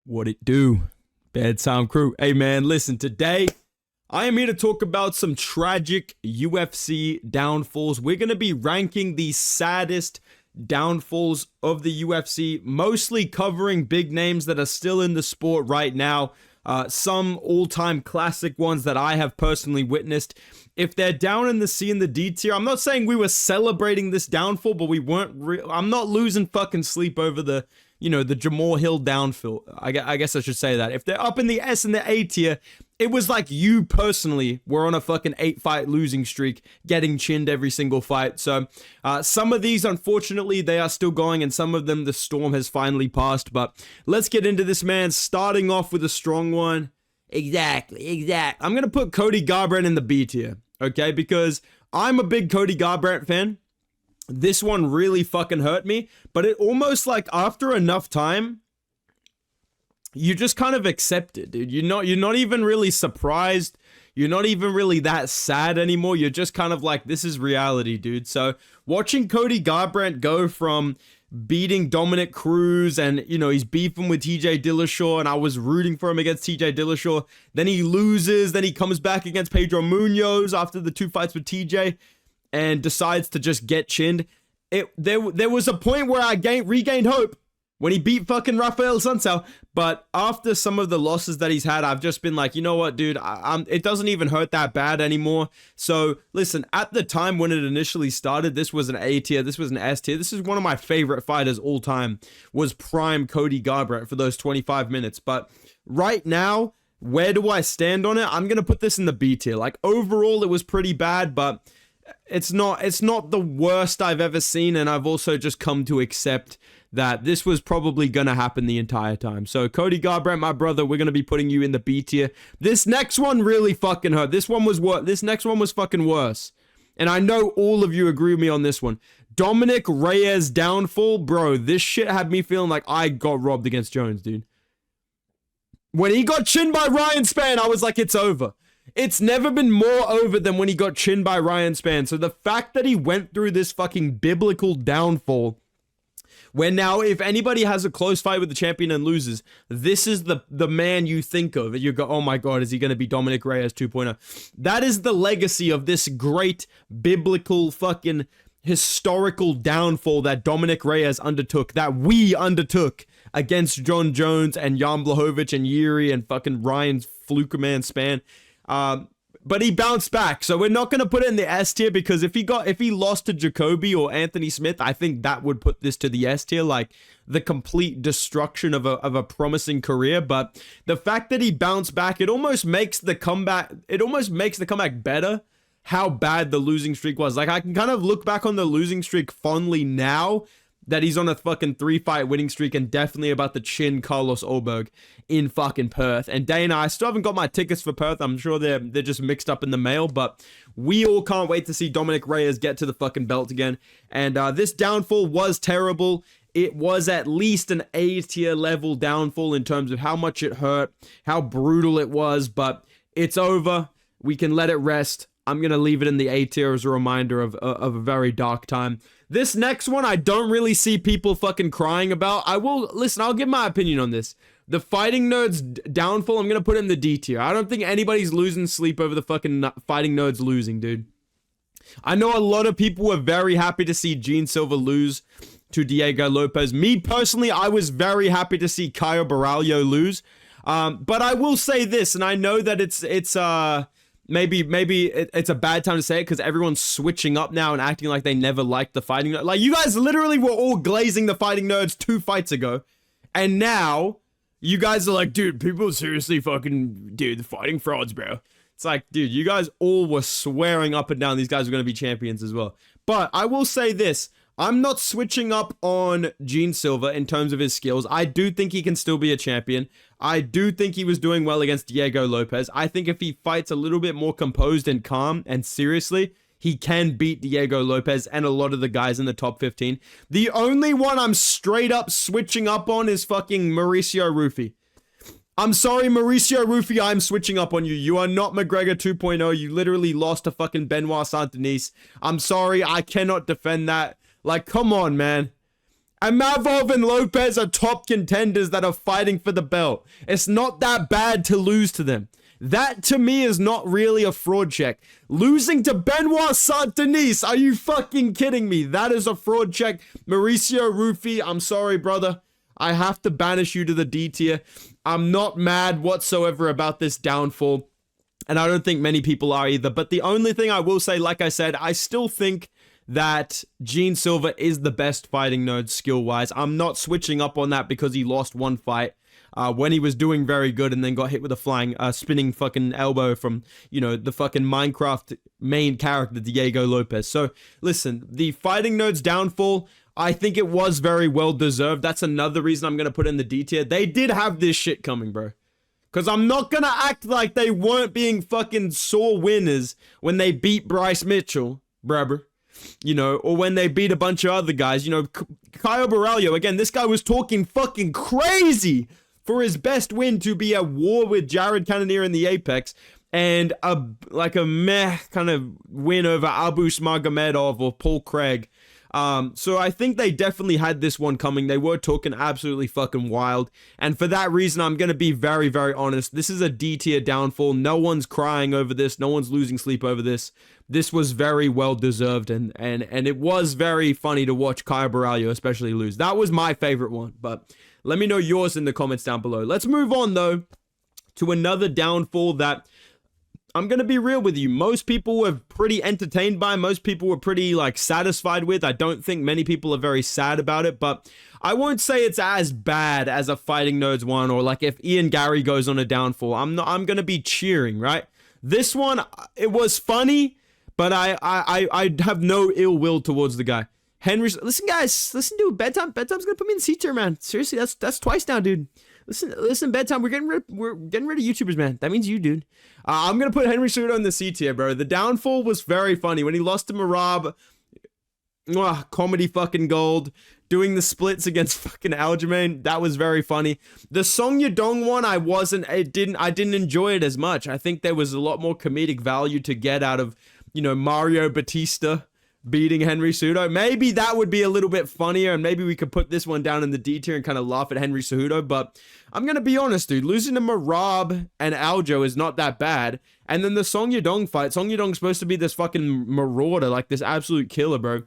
What it do? Bedtime crew. Hey man, listen, today I am here to talk about some tragic UFC downfalls. We're going to be ranking the saddest downfalls of the UFC, mostly covering big names that are still in the sport right now. Some all-time classic ones that I have personally witnessed. If they're down in the C and the D tier, I'm not saying we were celebrating this downfall, but we weren't. I'm not losing fucking sleep over the Jamahal Hill downfall. I guess I should say that. If they're up in the S and the A tier, it was like you personally were on a fucking 8-fight losing streak, getting chinned every single fight. So some of these, unfortunately, they are still going, and some of them, the storm has finally passed. But let's get into this, man. Starting off with a strong one. Exactly. I'm going to put Cody Garbrandt in the B tier, okay? Because I'm a big Cody Garbrandt fan. This one really fucking hurt me, but it almost like after enough time, you just kind of accept it, dude. You're not even really surprised. You're not even really that sad anymore. You're just kind of like, this is reality, dude. So watching Cody Garbrandt go from beating Dominic Cruz and, he's beefing with TJ Dillashaw, and I was rooting for him against TJ Dillashaw. Then he loses. Then he comes back against Pedro Munoz after the 2 fights with TJ and decides to just get chinned. There was a point where I regained hope when he beat fucking Rafael Sunsao. But after some of the losses that he's had, I've just been like, you know what, dude? It doesn't even hurt that bad anymore. So listen, at the time when it initially started, this was an A tier. This was an S tier. This is one of my favorite fighters all time, was prime Cody Garbrandt for those 25 minutes. But right now, where do I stand on it? I'm going to put this in the B tier. Like overall, it was pretty bad, but it's not the worst I've ever seen, and I've also just come to accept that this was probably gonna happen the entire time. So Cody Garbrandt, my brother, we're gonna be putting you in the B tier. This next one really fucking hurt. This next one was fucking worse, and I know all of you agree with me on this one. Dominic Reyes downfall, bro. This shit had me feeling like I got robbed against Jones, dude. When he got chinned by Ryan Spann, I was like, it's over. It's never been more over than when he got chinned by Ryan Spann. So the fact that he went through this fucking biblical downfall, where now if anybody has a close fight with the champion and loses, this is the man you think of. You go, oh my God, is he going to be Dominic Reyes 2.0? That is the legacy of this great biblical fucking historical downfall that Dominic Reyes undertook, that we undertook against John Jones and Jan Blachowicz and Yuri and fucking Ryan Flukerman Spann. But he bounced back, so we're not going to put it in the S tier, because if he lost to Jacoby or Anthony Smith, I think that would put this to the S tier, like the complete destruction of a promising career. But the fact that he bounced back, it almost makes the comeback better. How bad the losing streak was. Like, I can kind of look back on the losing streak fondly now that he's on a fucking 3-fight winning streak, and definitely about to chin Carlos Ulberg in fucking Perth. And Dana, I still haven't got my tickets for Perth. I'm sure they're just mixed up in the mail, but we all can't wait to see Dominic Reyes get to the fucking belt again. And this downfall was terrible. It was at least an A tier level downfall in terms of how much it hurt, how brutal it was, but it's over. We can let it rest. I'm going to leave it in the A tier as a reminder of a very dark time. This next one, I don't really see people fucking crying about. I'll give my opinion on this. The Fighting Nerds downfall, I'm going to put in the D tier. I don't think anybody's losing sleep over the fucking Fighting Nerds losing, dude. I know a lot of people were very happy to see Gene Silva lose to Diego Lopez. Me, personally, I was very happy to see Caio Borralho lose. But I will say this, and I know that Maybe it's a bad time to say it because everyone's switching up now and acting like they never liked the Fighting Nerds. Like, you guys literally were all glazing the Fighting Nerds 2 fights ago. And now, you guys are like, dude, people seriously fucking, dude, the fighting frauds, bro. It's like, dude, you guys all were swearing up and down these guys are going to be champions as well. But I will say this. I'm not switching up on Gene Silva in terms of his skills. I do think he can still be a champion. I do think he was doing well against Diego Lopez. I think if he fights a little bit more composed and calm and seriously, he can beat Diego Lopez and a lot of the guys in the top 15. The only one I'm straight up switching up on is fucking Mauricio Rufy. I'm sorry, Mauricio Rufy, I'm switching up on you. You are not McGregor 2.0. You literally lost to fucking Benoit Saint-Denis. I'm sorry, I cannot defend that. Like, come on, man. Amavov and Lopez are top contenders that are fighting for the belt. It's not that bad to lose to them. That, to me, is not really a fraud check. Losing to Benoit Saint-Denis, are you fucking kidding me? That is a fraud check. Mauricio Rufy, I'm sorry, brother. I have to banish you to the D tier. I'm not mad whatsoever about this downfall, and I don't think many people are either. But the only thing I will say, like I said, I still think that Gene Silva is the best fighting nerd skill-wise. I'm not switching up on that because he lost one fight when he was doing very good and then got hit with a flying, spinning fucking elbow from, you know, the fucking Minecraft main character, Diego Lopez. So, listen, the fighting nerd's downfall, I think it was very well-deserved. That's another reason I'm going to put in the D tier. They did have this shit coming, bro. Because I'm not going to act like they weren't being fucking sore winners when they beat Bryce Mitchell, brother. You know, or when they beat a bunch of other guys. You know, Caio Borralho, again, this guy was talking fucking crazy for his best win to be at war with Jared Cannonier in the Apex, and a meh kind of win over Abus Magomedov or Paul Craig. So I think they definitely had this one coming. They were talking absolutely fucking wild. And for that reason, I'm going to be very, very honest. This is a D tier downfall. No one's crying over this. No one's losing sleep over this. This was very well deserved. And it was very funny to watch Caio Borralho especially lose. That was my favorite one. But let me know yours in the comments down below. Let's move on though to another downfall that I'm going to be real with you. Most people were pretty entertained by. Most people were pretty, satisfied with. I don't think many people are very sad about it, but I won't say it's as bad as a Fighting Nerds one, or if Ian Gary goes on a downfall. I'm going to be cheering, right? This one, it was funny, but I have no ill will towards the guy. Henry, listen, guys, listen, dude, bedtime's going to put me in the seat here, man. Seriously, that's twice now, dude. Listen, bedtime. We're getting rid of YouTubers, man. That means you, dude. I'm gonna put Henry Cejudo in the C tier, bro. The downfall was very funny when he lost to Marab. Comedy fucking gold. Doing the splits against fucking Aljamain. That was very funny. The Song Yadong one, I didn't enjoy it as much. I think there was a lot more comedic value to get out of, Mario Batista beating Henry Cejudo. Maybe that would be a little bit funnier, and maybe we could put this one down in the D tier and kind of laugh at Henry Cejudo. But I'm going to be honest, dude. Losing to Marab and Aljo is not that bad. And then the Song Yadong fight. Song Yadong's supposed to be this fucking marauder, this absolute killer, bro.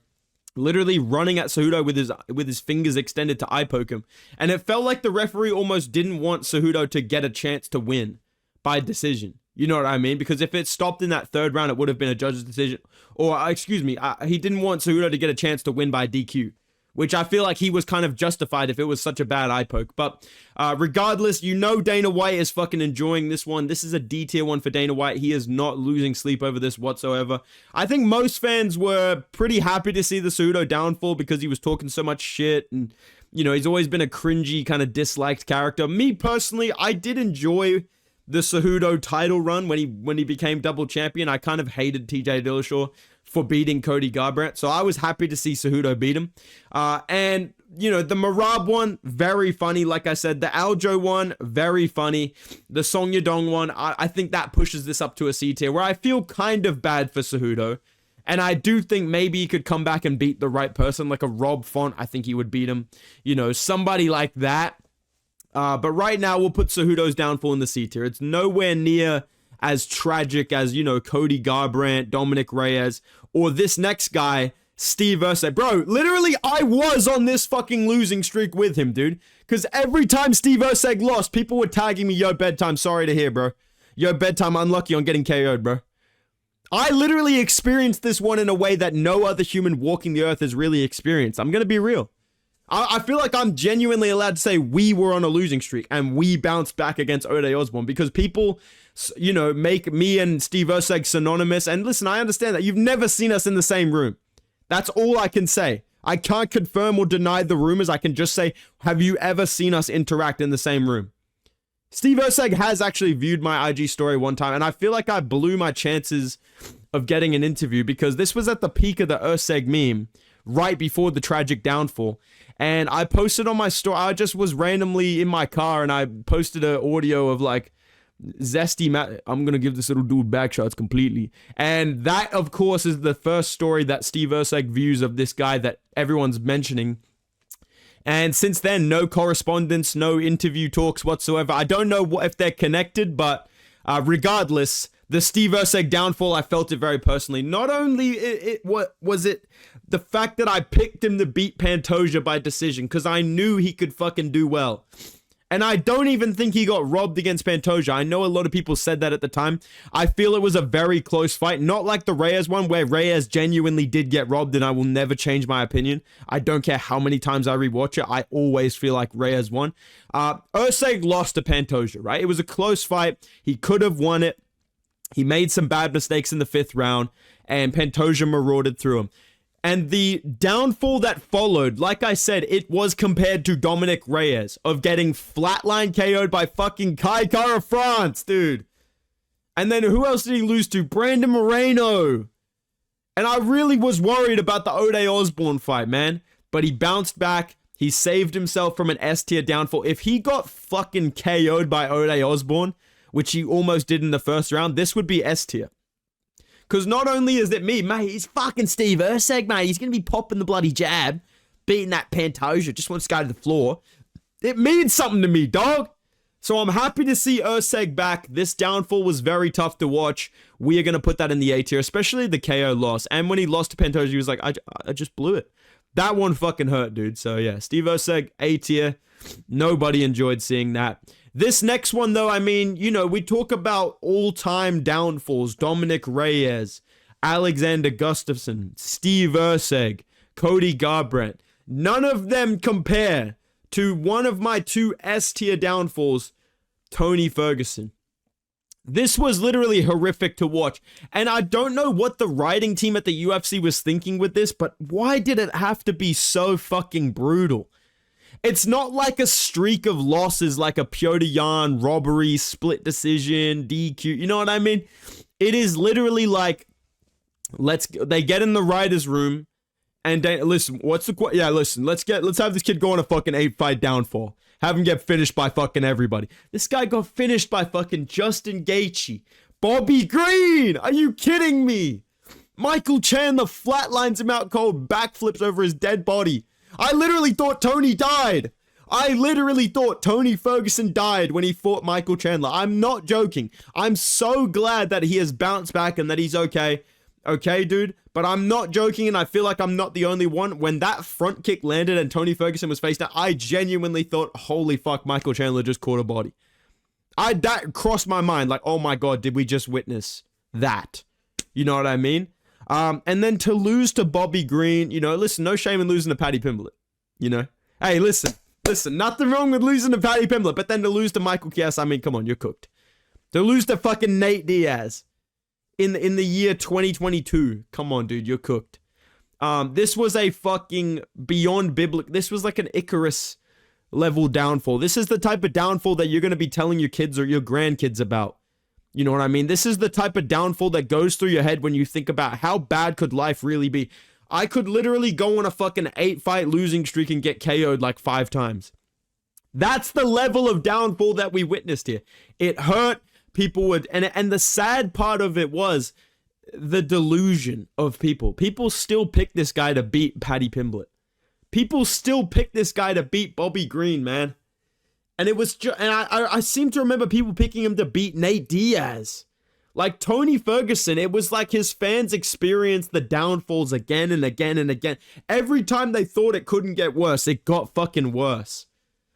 Literally running at Cejudo with his fingers extended to eye poke him. And it felt like the referee almost didn't want Cejudo to get a chance to win by decision. You know what I mean? Because if it stopped in that third round, it would have been a judge's decision. Or, excuse me, he didn't want Cejudo to get a chance to win by DQ, which I feel like he was kind of justified if it was such a bad eye poke. But regardless, Dana White is fucking enjoying this one. This is a D tier one for Dana White. He is not losing sleep over this whatsoever. I think most fans were pretty happy to see the Cejudo downfall because he was talking so much shit, and he's always been a cringy kind of disliked character. Me personally, I did enjoy the Cejudo title run when he became double champion. I kind of hated TJ Dillashaw for beating Cody Garbrandt, so I was happy to see Cejudo beat him. And the Marab one, very funny. Like I said, the Aljo one, very funny. The Song Yadong one, I think that pushes this up to a C tier, where I feel kind of bad for Cejudo. And I do think maybe he could come back and beat the right person, like a Rob Font. I think he would beat him. Somebody like that. But right now, we'll put Cejudo's downfall in the C tier. It's nowhere near as tragic as, Cody Garbrandt, Dominic Reyes, or this next guy, Steve Erceg. Bro, literally, I was on this fucking losing streak with him, dude. Because every time Steve Erceg lost, people were tagging me, yo, bedtime, sorry to hear, bro. Yo, bedtime, unlucky on getting KO'd, bro. I literally experienced this one in a way that no other human walking the earth has really experienced. I'm going to be real. I feel like I'm genuinely allowed to say we were on a losing streak and we bounced back against Ode Osborne because people, make me and Steve Erceg synonymous. And listen, I understand that you've never seen us in the same room. That's all I can say. I can't confirm or deny the rumors. I can just say, have you ever seen us interact in the same room? Steve Erceg has actually viewed my IG story one time, and I feel like I blew my chances of getting an interview because this was at the peak of the Erceg meme, right before the tragic downfall. And I posted on my story, I just was randomly in my car and I posted an audio of zesty, I'm going to give this little dude back shots completely. And that, of course, is the first story that Steve Erceg views of this guy that everyone's mentioning. And since then, no correspondence, no interview talks whatsoever. I don't know if they're connected, but regardless, the Steve Erceg downfall, I felt it very personally. Not only what was it the fact that I picked him to beat Pantoja by decision, because I knew he could fucking do well. And I don't even think he got robbed against Pantoja. I know a lot of people said that at the time. I feel it was a very close fight. Not like the Reyes one, where Reyes genuinely did get robbed, and I will never change my opinion. I don't care how many times I rewatch it. I always feel like Reyes won. Erceg lost to Pantoja, right? It was a close fight. He could have won it. He made some bad mistakes in the 5th round, and Pantoja marauded through him. And the downfall that followed, like I said, it was compared to Dominic Reyes of getting flatline KO'd by fucking Kai Kara France, dude. And then who else did he lose to? Brandon Moreno. And I really was worried about the Ode Osborne fight, man. But he bounced back. He saved himself from an S-tier downfall. If he got fucking KO'd by Ode Osborne, which he almost did in the 1st round, this would be S-tier. Because not only is it me, mate, he's fucking Steve Erceg, mate. He's going to be popping the bloody jab, beating that Pantoja, just wants to go to the floor. It means something to me, dog. So I'm happy to see Erceg back. This downfall was very tough to watch. We are going to put that in the A tier, especially the KO loss. And when he lost to Pantoja, he was like, I just blew it. That one fucking hurt, dude. So yeah, Steve Erceg, A tier. Nobody enjoyed seeing that. This next one, though, I mean, you know, we talk about all-time downfalls. Dominic Reyes, Alexander Gustafsson, Steve Erceg, Cody Garbrandt. None of them compare to one of my 2 S-tier downfalls, Tony Ferguson. This was literally horrific to watch. And I don't know what the writing team at the UFC was thinking with this, but why did it have to be so fucking brutal? It's not like a streak of losses like a Piotr Jan robbery, split decision, DQ. You know what I mean? It is literally like, they get in the writer's room and listen, let's have this kid go on a fucking 8-fight downfall. Have him get finished by fucking everybody. This guy got finished by fucking Justin Gaethje. Bobby Green! Are you kidding me? Michael Chandler flatlines him out cold, backflips over his dead body. I literally thought Tony died. I literally thought Tony Ferguson died when he fought Michael Chandler. I'm not joking. I'm so glad that he has bounced back and that he's okay. Okay, dude? But I'm not joking, and I feel like I'm not the only one. When that front kick landed and Tony Ferguson was face down, I genuinely thought, holy fuck, Michael Chandler just caught a body. That crossed my mind, like, oh my god, did we just witness that? You know what I mean? And then to lose to Bobby Green, you know, listen, no shame in losing to Paddy Pimblett, you know? Hey, listen, nothing wrong with losing to Paddy Pimblett, but then to lose to Michael Chiesa, I mean, come on, you're cooked. To lose to fucking Nate Diaz in the year 2022, come on, dude, you're cooked. This was a fucking beyond biblical, this was like an Icarus level downfall. This is the type of downfall that you're going to be telling your kids or your grandkids about. You know what I mean? This is the type of downfall that goes through your head when you think about how bad could life really be. I could literally go on a fucking 8-fight losing streak and get KO'd like 5 times. That's the level of downfall that we witnessed here. It hurt. People would, and the sad part of it was the delusion of people. People still pick this guy to beat Paddy Pimblett. People still pick this guy to beat Bobby Green, man. And it was and I seem to remember people picking him to beat Nate Diaz. Like Tony Ferguson, it was like his fans experienced the downfalls again and again and again. Every time they thought it couldn't get worse, it got fucking worse.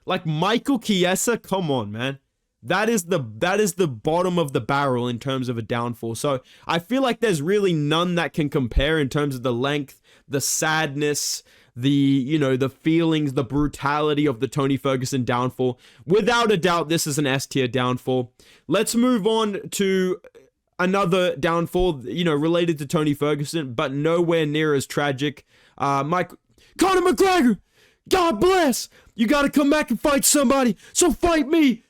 Like Michael Chiesa, come on, man. That is the bottom of the barrel in terms of a downfall. So I feel like there's really none that can compare in terms of the length, the sadness, the feelings, the brutality of the Tony Ferguson downfall. Without a doubt, this is an S-tier downfall. Let's move on to another downfall, related to Tony Ferguson, but nowhere near as tragic. Conor McGregor, God bless. You got to come back and fight somebody. So fight me.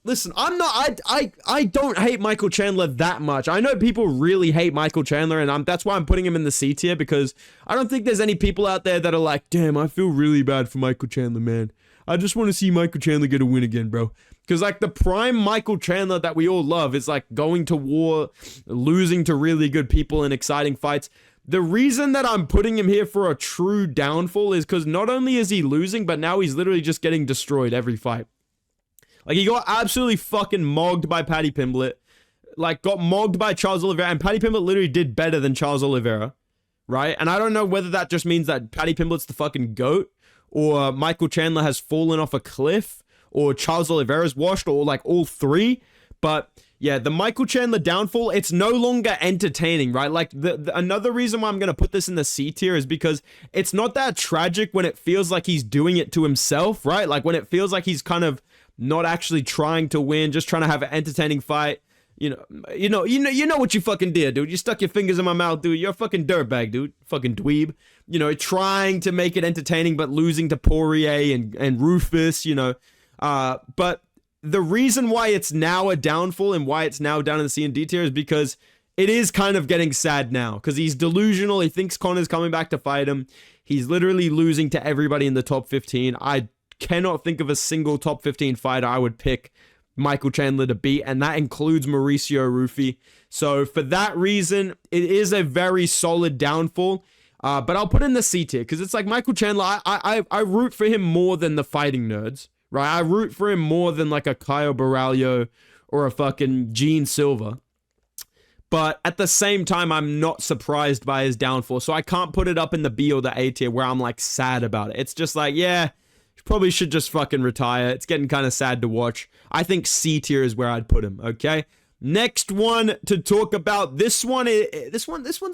Listen, I don't hate Michael Chandler that much. I know people really hate Michael Chandler, and that's why I'm putting him in the C tier, because I don't think there's any people out there that are like, damn, I feel really bad for Michael Chandler, man. I just want to see Michael Chandler get a win again, bro. Because, like, the prime Michael Chandler that we all love is, like, going to war, losing to really good people in exciting fights. The reason that I'm putting him here for a true downfall is because not only is he losing, but now he's literally just getting destroyed every fight. Like, he got absolutely fucking mogged by Paddy Pimblett. Like, got mogged by Charles Oliveira. And Paddy Pimblett literally did better than Charles Oliveira. Right? And I don't know whether that just means that Paddy Pimblett's the fucking GOAT, or Michael Chandler has fallen off a cliff, or Charles Oliveira's washed, or like all three. But yeah, the Michael Chandler downfall, it's no longer entertaining, right? Like, another reason why I'm going to put this in the C tier is because it's not that tragic when it feels like he's doing it to himself, right? Like, when it feels like he's kind of not actually trying to win, just trying to have an entertaining fight. You know what you fucking did, dude. You stuck your fingers in my mouth, dude. You're a fucking dirtbag, dude. Fucking dweeb. You know, trying to make it entertaining, but losing to Poirier and Rufus, you know. But the reason why it's now a downfall and why it's now down in the C and D tier is because it is kind of getting sad now. Because he's delusional. He thinks Conor's coming back to fight him. He's literally losing to everybody in the top 15. I cannot think of a single top 15 fighter I would pick Michael Chandler to beat, and that includes Mauricio Rufy. So for that reason, it is a very solid downfall. But I'll put in the C tier because it's like Michael Chandler. I root for him more than the fighting nerds, right? I root for him more than like a Caio Borralho or a fucking Gene Silva. But at the same time, I'm not surprised by his downfall. So I can't put it up in the B or the A tier where I'm like sad about it. It's just like, yeah, probably should just fucking retire. It's getting kind of sad to watch. I think C tier is where I'd put him, okay? Next one to talk about. This one's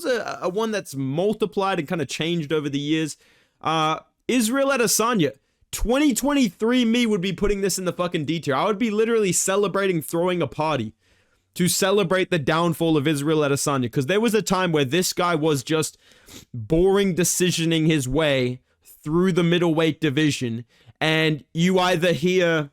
a one that's multiplied and kind of changed over the years. Israel Adesanya. 2023 me would be putting this in the fucking D tier. I would be literally celebrating, throwing a party to celebrate the downfall of Israel Adesanya, because there was a time where this guy was just boring decisioning his way through the middleweight division, and you either hear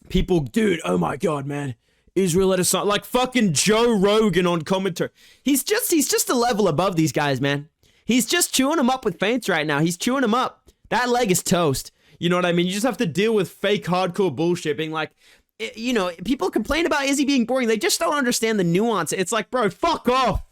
people, dude, oh my god, man, Israel Adesanya, like fucking Joe Rogan on commentary. He's just a level above these guys, man. He's just chewing them up with feints right now. He's chewing them up. That leg is toast. You know what I mean? You just have to deal with fake hardcore bullshit, being like, you know, people complain about Izzy being boring. They just don't understand the nuance. It's like, bro, fuck off.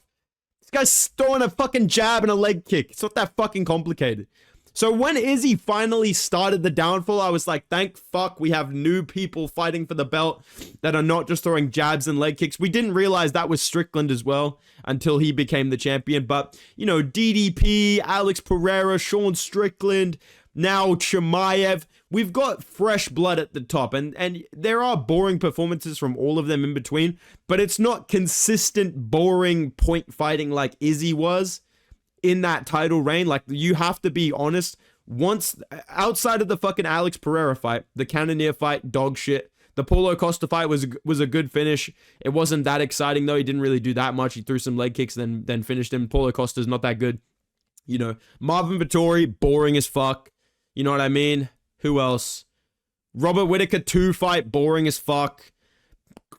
This guy's throwing a fucking jab and a leg kick. It's not that fucking complicated. So when Izzy finally started the downfall, I was like, thank fuck we have new people fighting for the belt that are not just throwing jabs and leg kicks. We didn't realize that was Strickland as well until he became the champion. But, you know, DDP, Alex Pereira, Sean Strickland, now Chimaev. We've got fresh blood at the top, and there are boring performances from all of them in between, but it's not consistent, boring point fighting like Izzy was in that title reign. Like, you have to be honest, once outside of the fucking Alex Pereira fight, the Cannonier fight, dog shit. The Paulo Costa fight was a good finish. It wasn't that exciting though. He didn't really do that much. He threw some leg kicks, then finished him. Paulo Costa's not that good. You know, Marvin Vettori, boring as fuck. You know what I mean? Who else? Robert Whittaker 2 fight, boring as fuck.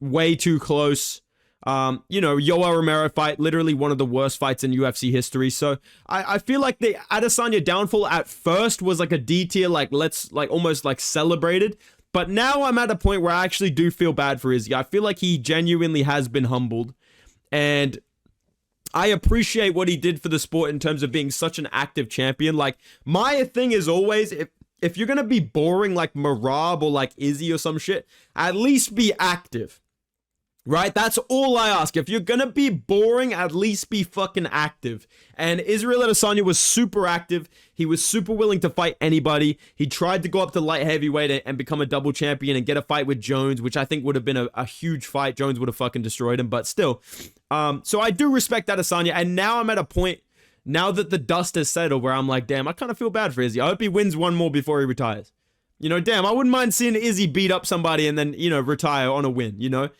Way too close. You know, Yoel Romero fight, literally one of the worst fights in UFC history. So I feel like the Adesanya downfall at first was like a D tier, like let's like almost like celebrated. But now I'm at a point where I actually do feel bad for Izzy. I feel like he genuinely has been humbled. And I appreciate what he did for the sport in terms of being such an active champion. Like, my thing is always, if you're going to be boring like Marab or like Izzy or some shit, at least be active. Right? That's all I ask. If you're going to be boring, at least be fucking active. And Israel Adesanya was super active. He was super willing to fight anybody. He tried to go up to light heavyweight and become a double champion and get a fight with Jones, which I think would have been a huge fight. Jones would have fucking destroyed him, but still. So I do respect Adesanya. And now I'm at a point, now that the dust has settled, where I'm like, damn, I kind of feel bad for Izzy. I hope he wins one more before he retires. You know, damn, I wouldn't mind seeing Izzy beat up somebody and then, you know, retire on a win, you know?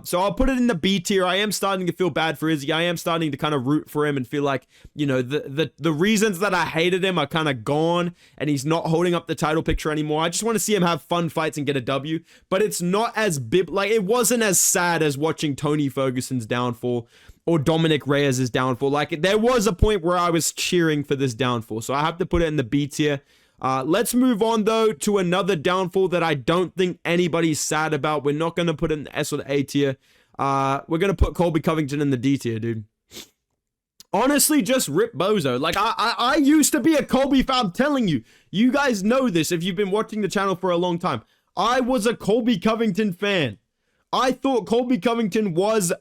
So I'll put it in the B tier. I am starting to feel bad for Izzy. I am starting to kind of root for him and feel like, you know, the reasons that I hated him are kind of gone and he's not holding up the title picture anymore. I just want to see him have fun fights and get a W, but it's not as like it wasn't as sad as watching Tony Ferguson's downfall or Dominic Reyes' downfall. Like, there was a point where I was cheering for this downfall. So I have to put it in the B tier. Let's move on, though, to another downfall that I don't think anybody's sad about. We're not going to put it in the S or the A tier. We're going to put Colby Covington in the D tier, dude. Honestly, just rip Bozo. Like, I used to be a Colby fan. I'm telling you. You guys know this if you've been watching the channel for a long time. I was a Colby Covington fan. I thought Colby Covington was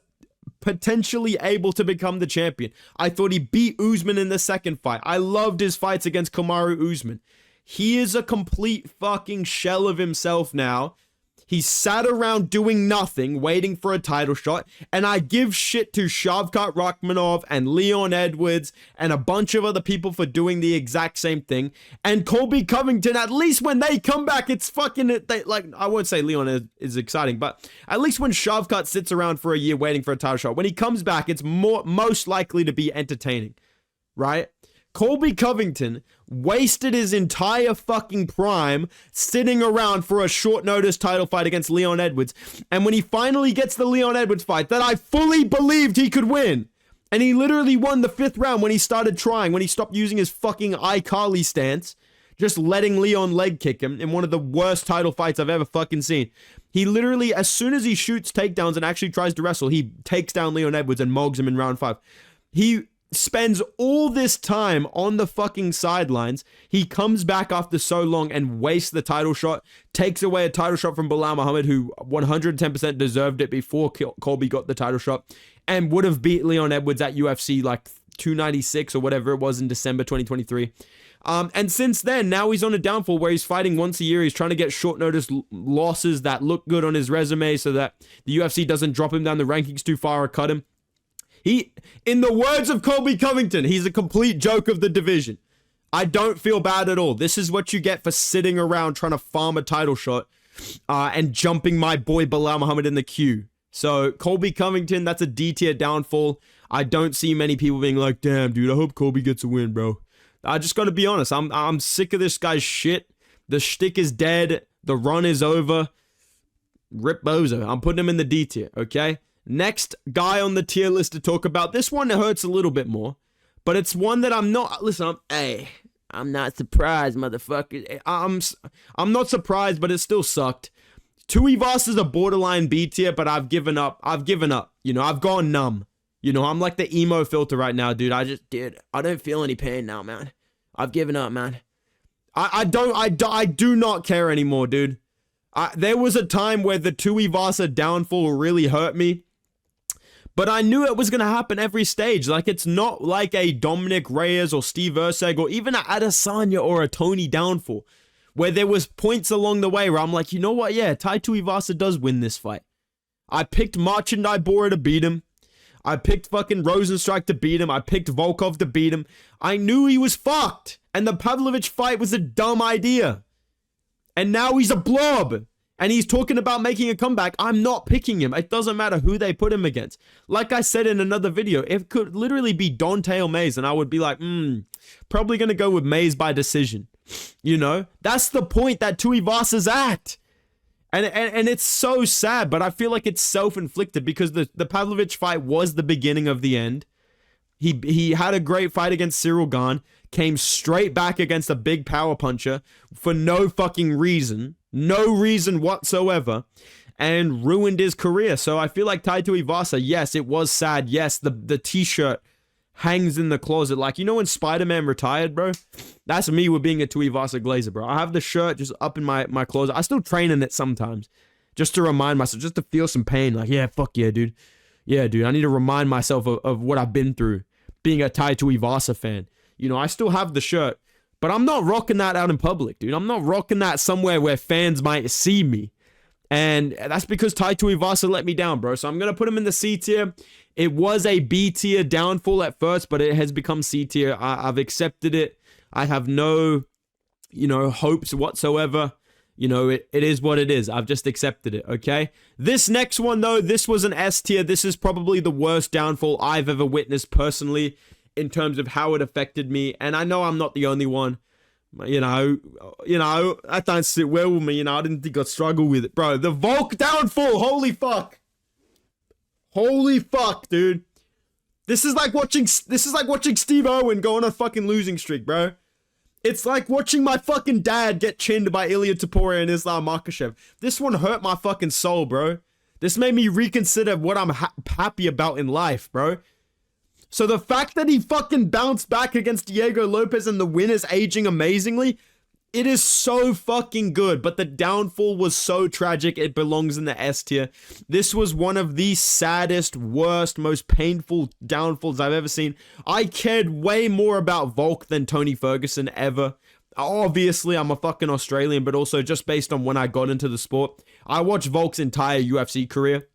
potentially able to become the champion. I thought he beat Usman in the second fight. I loved his fights against Kamaru Usman. He is a complete fucking shell of himself now. He sat around doing nothing, waiting for a title shot, and I give shit to Shavkat Rakhmonov and Leon Edwards and a bunch of other people for doing the exact same thing. And Colby Covington, at least when they come back, it's fucking, like, I won't say Leon is exciting, but at least when Shavkat sits around for a year waiting for a title shot, when he comes back, it's most likely to be entertaining, right? Colby Covington wasted his entire fucking prime sitting around for a short notice title fight against Leon Edwards. And when he finally gets the Leon Edwards fight that I fully believed he could win, and he literally won the 5th round when he started trying, when he stopped using his fucking iCarly stance, just letting Leon leg kick him in one of the worst title fights I've ever fucking seen. He literally, as soon as he shoots takedowns and actually tries to wrestle, he takes down Leon Edwards and mogs him in round 5. He spends all this time on the fucking sidelines. He comes back after so long and wastes the title shot, takes away a title shot from Bilal Muhammad, who 110% deserved it before Colby got the title shot, and would have beat Leon Edwards at UFC like 296 or whatever it was in December 2023. And since then, now he's on a downfall where he's fighting once a year. He's trying to get short notice losses that look good on his resume so that the UFC doesn't drop him down the rankings too far or cut him. In the words of Colby Covington, he's a complete joke of the division. I don't feel bad at all. This is what you get for sitting around trying to farm a title shot and jumping my boy Bilal Muhammad in the queue. So Colby Covington, that's a D-tier downfall. I don't see many people being like, damn, dude, I hope Colby gets a win, bro. I just gotta be honest. I'm sick of this guy's shit. The shtick is dead. The run is over. Rip Bozo. I'm putting him in the D-tier, okay? Next guy on the tier list to talk about. This one hurts a little bit more, but it's one that I'm not. Listen, I'm not surprised, motherfucker. I'm not surprised, but it still sucked. Tuivasa is a borderline B tier, but I've given up. You know, I've gone numb. You know, I'm like the emo filter right now, dude. I don't feel any pain now, man. I've given up, man. I do not care anymore, dude. There was a time where the Tuivasa downfall really hurt me. But I knew it was going to happen every stage. Like, it's not like a Dominic Reyes or Steve Erceg or even a Adesanya or a Tony downfall, where there was points along the way where I'm like, you know what? Yeah, Tai Tuivasa does win this fight. I picked Marchandai Bora to beat him. I picked fucking Rosenstrike to beat him. I picked Volkov to beat him. I knew he was fucked. And the Pavlovich fight was a dumb idea. And now he's a blob. And he's talking about making a comeback. I'm not picking him. It doesn't matter who they put him against. Like I said in another video, it could literally be Dante or Mays, and I would be like, probably going to go with Mays by decision. You know? That's the point that Tuivasa's at. And it's so sad, but I feel like it's self-inflicted because the Pavlovich fight was the beginning of the end. He had a great fight against Cyril Gane, came straight back against a big power puncher for no fucking reason. No reason whatsoever, and ruined his career. So I feel like Tai Tuivasa, yes, it was sad. Yes, the t-shirt hangs in the closet. Like, you know when Spider-Man retired, bro? That's me with being a Tuivasa Glazer, bro. I have the shirt just up in my closet. I still train in it sometimes, just to remind myself, just to feel some pain. Like, yeah, fuck yeah, dude. Yeah, dude, I need to remind myself of what I've been through being a Tai Tuivasa fan. You know, I still have the shirt. But I'm not rocking that out in public, dude. I'm not rocking that somewhere where fans might see me. And that's because Tai Tuivasa let me down, bro. So I'm going to put him in the C tier. It was a B tier downfall at first, but it has become C tier. I've accepted it. I have no, hopes whatsoever. You know, it is what it is. I've just accepted it, okay? This next one, though, this was an S tier. This is probably the worst downfall I've ever witnessed personally, in terms of how it affected me. And I know I'm not the only one. You know, that don't sit well with me. You know, I didn't think I'd struggle with it. Bro, the Volk downfall. Holy fuck. Holy fuck, dude. This is like watching Steve Owen go on a fucking losing streak, bro. It's like watching my fucking dad get chinned by Ilya Topuria and Islam Makhachev. This one hurt my fucking soul, bro. This made me reconsider what I'm happy about in life, bro. So the fact that he fucking bounced back against Diego Lopez and the win is aging amazingly, it is so fucking good. But the downfall was so tragic, it belongs in the S tier. This was one of the saddest, worst, most painful downfalls I've ever seen. I cared way more about Volk than Tony Ferguson ever. Obviously, I'm a fucking Australian, but also just based on when I got into the sport, I watched Volk's entire UFC career.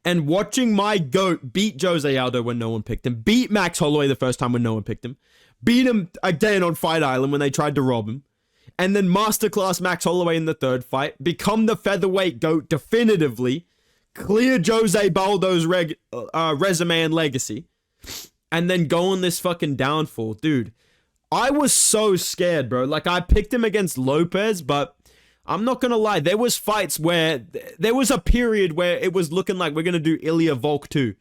And watching my GOAT beat Jose Aldo when no one picked him, beat Max Holloway the first time when no one picked him, beat him again on Fight Island when they tried to rob him, and then masterclass Max Holloway in the third fight, become the featherweight GOAT definitively, clear Jose Baldo's resume and legacy, and then go on this fucking downfall. Dude, I was so scared, bro. Like, I picked him against Lopez, but I'm not gonna lie, there was fights where, there was a period where it was looking like we're gonna do Ilya Volk 2.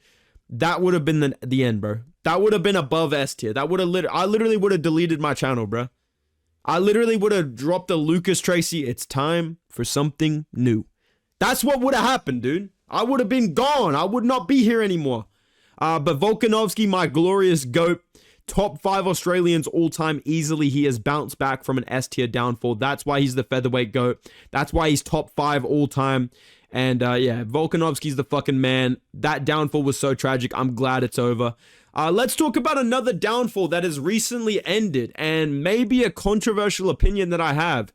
That would have been the end, bro. That would have been above S tier. That would have I literally would have deleted my channel, bro. I literally would have dropped a Lucas Tracy, it's time for something new. That's what would have happened, dude. I would have been gone. I would not be here anymore. But Volkanovski, my glorious GOAT, top 5 Australians all time easily. He has bounced back from an S tier downfall. That's why he's the featherweight GOAT. That's why he's top 5 all time. And yeah, Volkanovski's the fucking man. That downfall was so tragic. I'm glad it's over. Let's talk about another downfall that has recently ended, and maybe a controversial opinion that I have.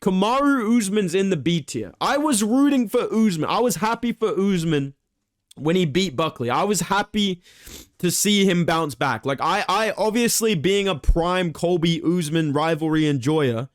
Kamaru Usman's in the B tier. I was rooting for Usman. I was happy for Usman when he beat Buckley. I was happy to see him bounce back. Like, I obviously, being a prime Colby Usman rivalry enjoyer,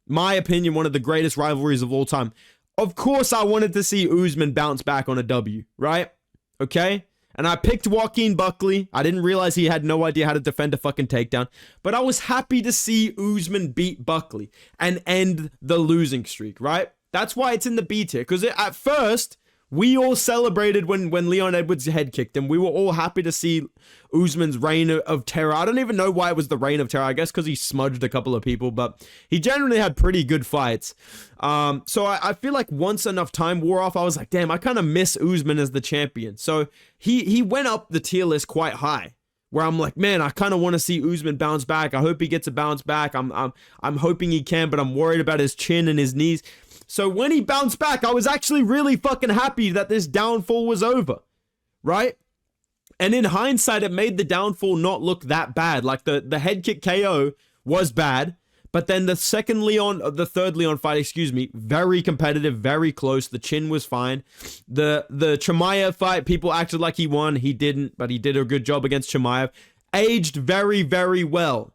my opinion, one of the greatest rivalries of all time. Of course, I wanted to see Usman bounce back on a W, right? Okay? And I picked Joaquin Buckley. I didn't realize he had no idea how to defend a fucking takedown. But I was happy to see Usman beat Buckley and end the losing streak, right? That's why it's in the B tier. Because at first, we all celebrated when Leon Edwards head kicked him. We were all happy to see Usman's reign of terror. I don't even know why it was the reign of terror. I guess because he smudged a couple of people, but he generally had pretty good fights. So I feel like once enough time wore off, I was like, damn, I kind of miss Usman as the champion. So he went up the tier list quite high, where I'm like, man, I kind of want to see Usman bounce back. I hope he gets a bounce back. I'm hoping he can, but I'm worried about his chin and his knees. So when he bounced back, I was actually really fucking happy that this downfall was over, right? And in hindsight, it made the downfall not look that bad. Like, the head kick KO was bad, but then the third Leon fight, excuse me, very competitive, very close. The chin was fine. The Chimaev fight, people acted like he won. He didn't, but he did a good job against Chimaev. Aged very, very well.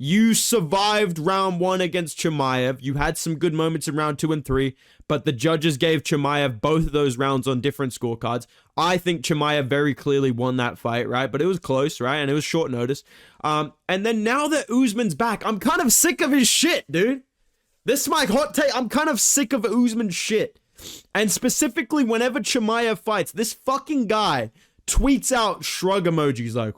You survived round 1 against Chimaev. You had some good moments in round 2 and 3, but the judges gave Chimaev both of those rounds on different scorecards. I think Chimaev very clearly won that fight, right? But it was close, right? And it was short notice. And then now that Usman's back, I'm kind of sick of his shit, dude. This is my hot take. I'm kind of sick of Usman's shit. And specifically, whenever Chimaev fights, this fucking guy tweets out shrug emojis like,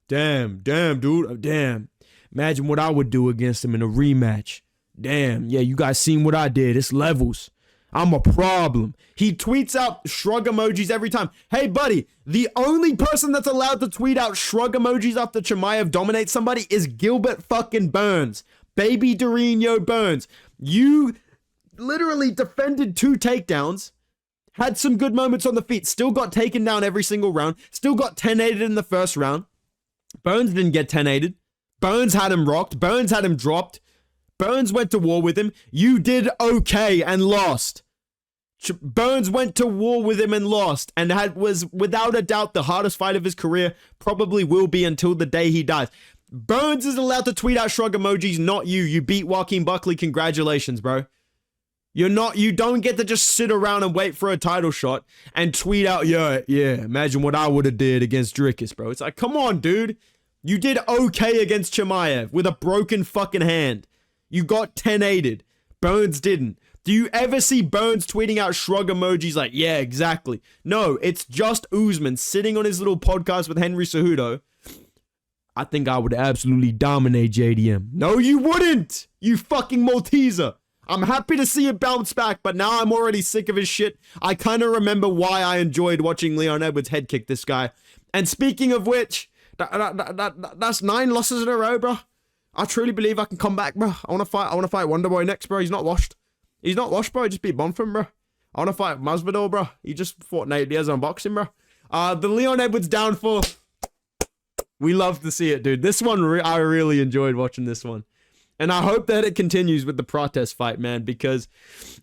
damn, dude, damn. Imagine what I would do against him in a rematch. Damn, yeah, you guys seen what I did. It's levels. I'm a problem. He tweets out shrug emojis every time. Hey, buddy, the only person that's allowed to tweet out shrug emojis after Chimaev dominates somebody is Gilbert fucking Burns. Baby Dorino Burns. You literally defended 2 takedowns, had some good moments on the feet, still got taken down every single round, still got 10-8'd in the first round. Burns didn't get 10-8'd. Burns had him rocked. Burns had him dropped. Burns went to war with him. You did okay and lost. Burns went to war with him and lost, and was without a doubt the hardest fight of his career. Probably will be until the day he dies. Burns is allowed to tweet out shrug emojis, not you. You beat Joaquin Buckley. Congratulations, bro. You don't get to just sit around and wait for a title shot and tweet out, yeah, imagine what I would have did against Dricus, bro. It's like, come on, dude. You did okay against Chimaev with a broken fucking hand. You got 10-8'd. Burns didn't. Do you ever see Burns tweeting out shrug emojis like, yeah, exactly? No, it's just Usman sitting on his little podcast with Henry Cejudo. I think I would absolutely dominate JDM. No, you wouldn't, you fucking Malteser. I'm happy to see it bounce back, but now I'm already sick of his shit. I kind of remember why I enjoyed watching Leon Edwards head kick this guy. And speaking of which, That's 9 losses in a row, bro. I truly believe I can come back, bro. I want to fight Wonderboy next, bro. He's not washed. He's not washed, bro. He just beat Bonfim, bro. I want to fight Masvidal, bro. He just fought Nate Diaz on boxing, bro. The Leon Edwards downfall. We love to see it, dude. This one, I really enjoyed watching this one. And I hope that it continues with the protest fight, man, because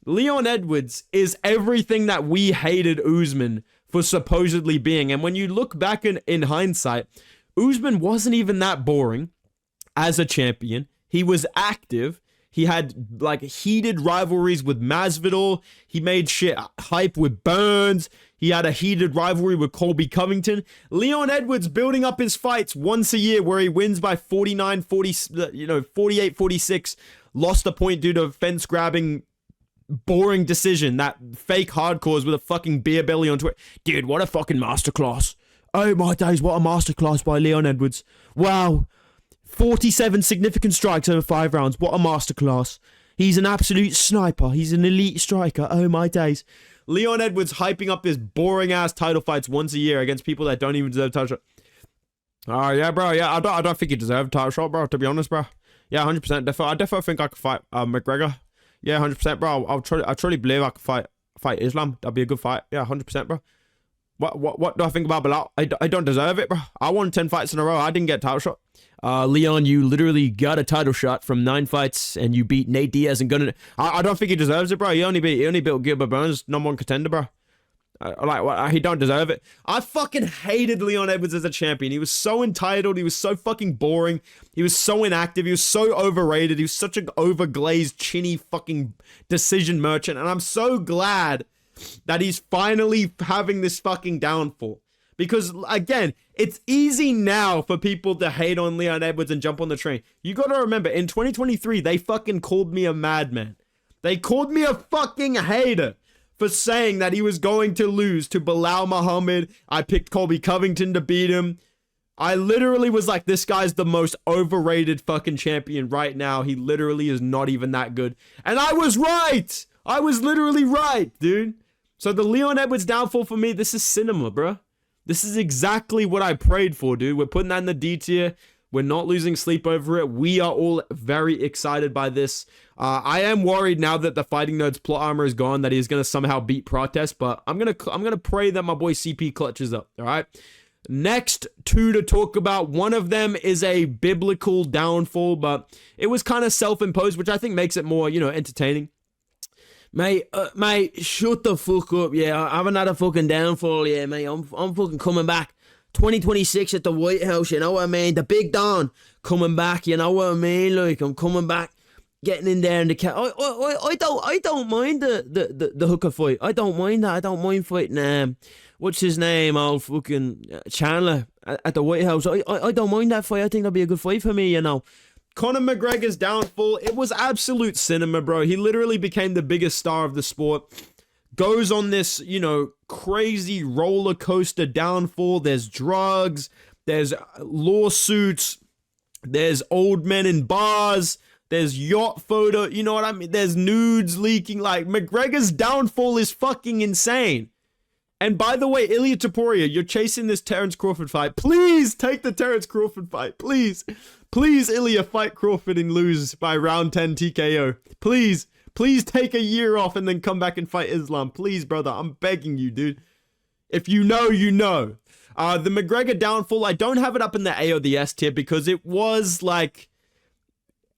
Leon Edwards is everything that we hated Usman for supposedly being. And when you look back in hindsight, Usman wasn't even that boring as a champion. He was active. He had like heated rivalries with Masvidal. He made shit hype with Burns. He had a heated rivalry with Colby Covington. Leon Edwards building up his fights once a year where he wins by 49, 40, 48, 46. Lost a point due to fence grabbing, boring decision. That fake hardcores with a fucking beer belly on Twitter. Dude, what a fucking masterclass. Oh my days, what a masterclass by Leon Edwards. Wow. 47 significant strikes over 5 rounds. What a masterclass. He's an absolute sniper. He's an elite striker. Oh my days. Leon Edwards hyping up his boring ass title fights once a year against people that don't even deserve title shot. Oh yeah, bro. Yeah, I don't think he deserved a title shot, bro. To be honest, bro. Yeah, 100%. I definitely think I could fight McGregor. Yeah, 100%, bro. I truly believe I could fight Islam. That'd be a good fight. Yeah, 100%, bro. What do I think about Bilal? I don't deserve it, bro. I won 10 fights in a row. I didn't get a title shot. Leon, you literally got a title shot from 9 fights, and you beat Nate Diaz and Gunnar. I don't think he deserves it, bro. He only built Gilbert Burns, #1 contender, bro. He don't deserve it. I fucking hated Leon Edwards as a champion. He was so entitled. He was so fucking boring. He was so inactive. He was so overrated. He was such an overglazed, chinny fucking decision merchant. And I'm so glad that he's finally having this fucking downfall. Because, again, it's easy now for people to hate on Leon Edwards and jump on the train. You gotta remember, in 2023, they fucking called me a madman. They called me a fucking hater for saying that he was going to lose to Bilal Muhammad. I picked Colby Covington to beat him. I literally was like, this guy's the most overrated fucking champion right now. He literally is not even that good. And I was right! I was literally right, dude. So the Leon Edwards downfall for me, this is cinema, bro. This is exactly what I prayed for, dude. We're putting that in the D tier. We're not losing sleep over it. We are all very excited by this. I am worried now that the Fighting Nerds plot armor is gone, that he's going to somehow beat Protest, but I'm gonna pray that my boy CP clutches up, all right? Next 2 to talk about. One of them is a biblical downfall, but it was kind of self-imposed, which I think makes it more, entertaining. Mate, shut the fuck up, yeah. I haven't had a fucking downfall, yeah, mate. I'm fucking coming back. 2026 at the White House, you know what I mean? The Big Don coming back, you know what I mean? Like, I'm coming back, getting in there in the cat. I don't mind the hooker fight. I don't mind that. I don't mind fighting, what's his name? Old fucking Chandler at the White House. I don't mind that fight. I think that'd be a good fight for me, Conor McGregor's downfall, it was absolute cinema, bro. He literally became the biggest star of the sport. Goes on this, crazy roller coaster downfall. There's drugs, there's lawsuits, there's old men in bars, there's yacht photo, you know what I mean? There's nudes leaking. Like, McGregor's downfall is fucking insane. And by the way, Ilya Topuria, you're chasing this Terence Crawford fight. Please take the Terence Crawford fight. Please. Please, Ilya, fight Crawford and lose by round 10 TKO. Please. Please take a year off and then come back and fight Islam. Please, brother. I'm begging you, dude. If you know, you know. The McGregor downfall, I don't have it up in the A or the S tier because it was like...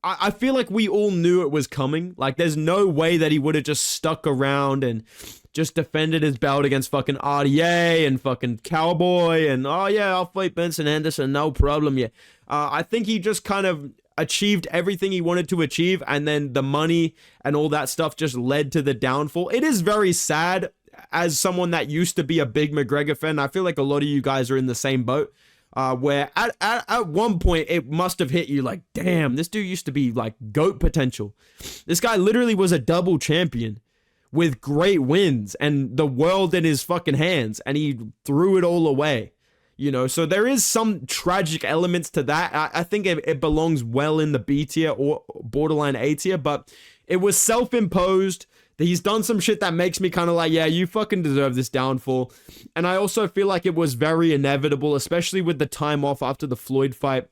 I feel like we all knew it was coming. Like, there's no way that he would have just stuck around and just defended his belt against fucking RDA and fucking Cowboy and, oh yeah, I'll fight Benson Henderson, no problem, yeah. I think he just kind of achieved everything he wanted to achieve, and then the money and all that stuff just led to the downfall. It is very sad as someone that used to be a big McGregor fan. I feel like a lot of you guys are in the same boat. Where at one point it must have hit you like, damn, this dude used to be like GOAT potential. This guy literally was a double champion with great wins and the world in his fucking hands, and he threw it all away, so there is some tragic elements to that. I think it belongs well in the B tier or borderline A tier, but it was self-imposed. He's done some shit that makes me kind of like, yeah, you fucking deserve this downfall. And I also feel like it was very inevitable, especially with the time off after the Floyd fight,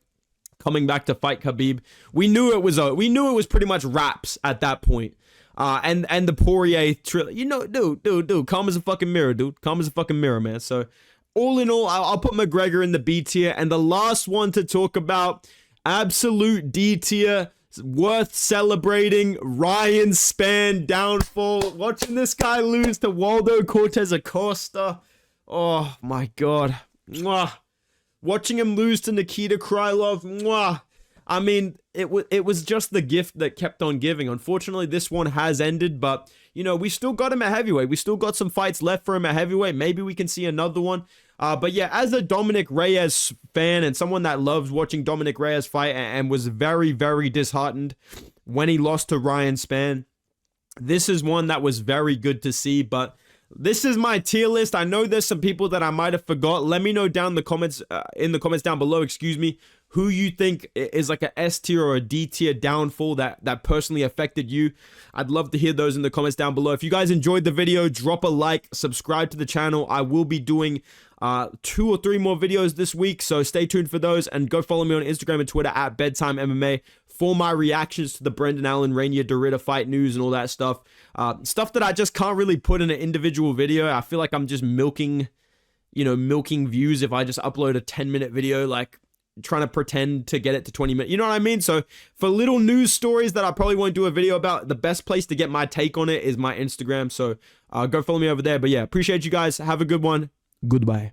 coming back to fight Khabib. We knew it was pretty much wraps at that point. And the Poirier dude, calm as a fucking mirror, dude. Calm as a fucking mirror, man. So all in all, I'll put McGregor in the B tier. And the last one to talk about, absolute D tier, worth celebrating, Ryan Spann downfall. Watching this guy lose to Waldo Cortez Acosta. Oh my God. Mwah. Watching him lose to Nikita Krylov. Mwah. I mean, it was just the gift that kept on giving. Unfortunately, this one has ended, but, you know, we still got him at heavyweight. We still got some fights left for him at heavyweight. Maybe we can see another one. But yeah, as a Dominic Reyes fan and someone that loves watching Dominic Reyes fight and was very, very disheartened when he lost to Ryan Spann, this is one that was very good to see. But this is my tier list. I know there's some people that I might have forgot. Let me know down in the comments down below, who you think is like a S tier or a D tier downfall that personally affected you. I'd love to hear those in the comments down below. If you guys enjoyed the video, drop a like, subscribe to the channel. I will be doing 2 or 3 more videos this week, so stay tuned for those, and go follow me on Instagram and Twitter at Bedtime MMA for my reactions to the Brendan Allen, Rainier Dorita fight news and all that stuff. Stuff that I just can't really put in an individual video. I feel like I'm just milking views if I just upload a 10-minute video, like trying to pretend to get it to 20 minutes. You know what I mean? So for little news stories that I probably won't do a video about, the best place to get my take on it is my Instagram. So go follow me over there. But yeah, appreciate you guys. Have a good one. Goodbye.